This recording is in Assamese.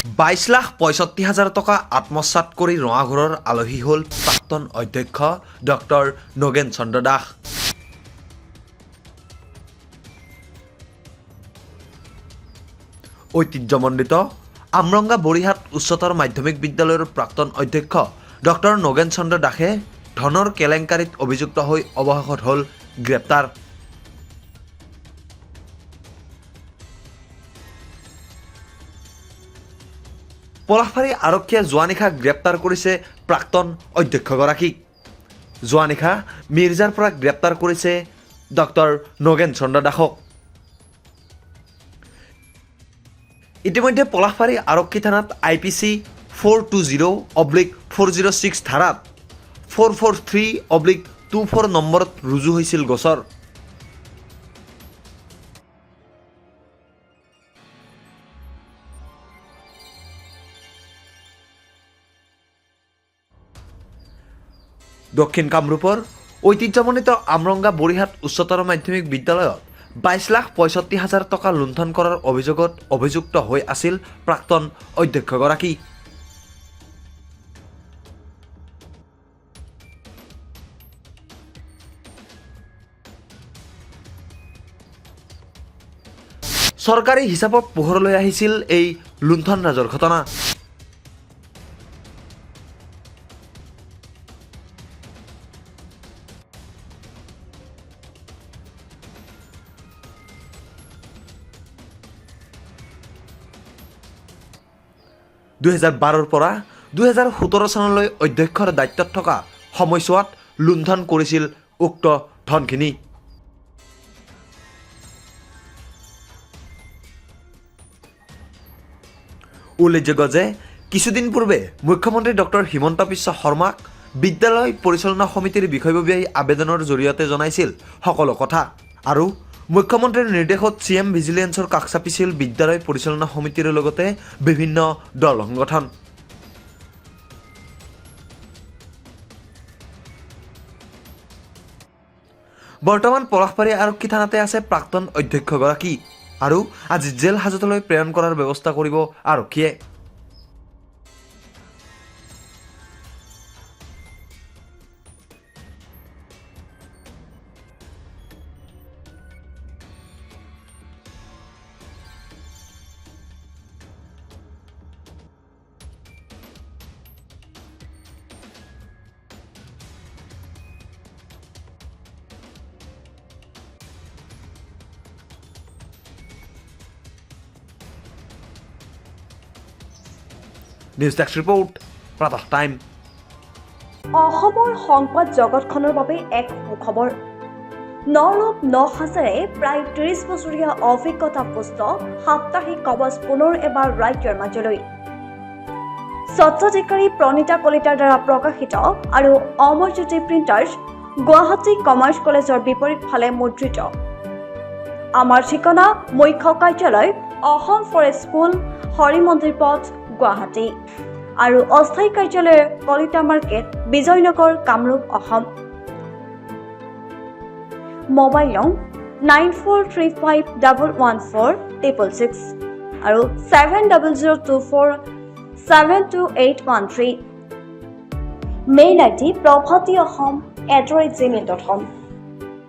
22,65,000 টকা আত্মসাৎ কৰি ৰঙাঘৰৰ আলহী হ'ল প্ৰাক্তন অধ্যক্ষ ডক্টৰ নগেন চন্দ্ৰ দাস। ঐতিহ্যমণ্ডিত আমৰঙ্গা বৰিহাট উচ্চতৰ মাধ্যমিক বিদ্যালয়ৰ প্ৰাক্তন অধ্যক্ষ ডক্টৰ নগেন চন্দ্ৰ দাসে ধনৰ কেলেংকাৰীত অভিযুক্ত হৈ অৱশেষত হ'ল গ্ৰেপ্তাৰ। পলাশবাৰী আৰক্ষীয়ে যোৱা নিশা গ্ৰেপ্তাৰ কৰিছে প্ৰাক্তন অধ্যক্ষগৰাকীক। যোৱা নিশা মিৰ্জাৰ পৰা গ্ৰেপ্তাৰ কৰিছে ডক্টৰ নগেন চন্দ্ৰ দাসক। ইতিমধ্যে পলাশবাৰী আৰক্ষী থানাত IPC 420/406 ধাৰাত 443/24 নম্বৰত ৰুজু হৈছিল গোচৰ। দক্ষিণ কামৰূপৰ ঐতিহ্যমণ্ডিত আমৰঙ্গা বৰিহাট উচ্চতৰ মাধ্যমিক বিদ্যালয়ত 22,65,000 টকা লুণ্ঠন কৰাৰ অভিযোগত অভিযুক্ত হৈ আছিল প্ৰাক্তন অধ্যক্ষগৰাকী। চৰকাৰী হিচাপত পোহৰলৈ আহিছিল এই লুণ্ঠন ৰাজৰ ঘটনা। পৰা 2017 চনলৈ অধ্যক্ষৰ দায়িত্বত থকা সময়ছোৱাত লুণ্ঠন কৰিছিল উক্ত ধনখিনি। উল্লেখযোগ্য যে কিছুদিন পূৰ্বে মুখ্যমন্ত্ৰী ডক্টৰ হিমন্ত বিশ্ব শৰ্মাক বিদ্যালয় পৰিচালনা সমিতিৰ বিষয়ববীয়াই আবেদনৰ জৰিয়তে জনাইছিল সকলো কথা, আৰু মুখ্যমন্ত্ৰীৰ নিৰ্দেশত CM ভিজিলেন্সৰ কাষ চাপিছিল বিদ্যালয় পৰিচালনা সমিতিৰ লগতে বিভিন্ন দল সংগঠন। বৰ্তমান পলাশবাৰী আৰক্ষী থানাতে আছে প্ৰাক্তন অধ্যক্ষগৰাকী, আৰু আজি জেল হাজতলৈ প্ৰেৰণ কৰাৰ ব্যৱস্থা কৰিব আৰক্ষীয়ে। নিউজ ডেস্ক ৰিপৰ্ট, প্ৰাতঃ টাইম। অসমৰ সংবাদ জগতখনৰ বাবে এক সুখবৰ। নৰূপ নসাজেৰে প্ৰায় 30 বছৰীয়া অভিজ্ঞতা পুষ্ট সাপ্তাহিক কবচ পুনৰ এবাৰ ৰাজ্যৰ মাজলৈ। স্বত্বাধিকাৰী প্ৰণীতা কলিতাৰ দ্বাৰা প্ৰকাশিত আৰু অমৰজ্যোতি প্ৰিণ্টাৰ্ছ, গুৱাহাটী কমাৰ্চ কলেজৰ বিপৰীত ফালে মুদ্ৰিত। আমাৰ ঠিকনা মুখ্য কাৰ্যালয় অসম ফৰেষ্ট স্কুল, হৰি মন্দিৰ পথ, গুৱাহাটী, আৰু অস্থায়ী কাৰ্যালয় কলিতা মাৰ্কেট, বিজয়নগৰ, কামৰূপ, অসম। মোবাইল নং 9435114666 আৰু 7024722813। Mail ID probhatiahom@gmail.com।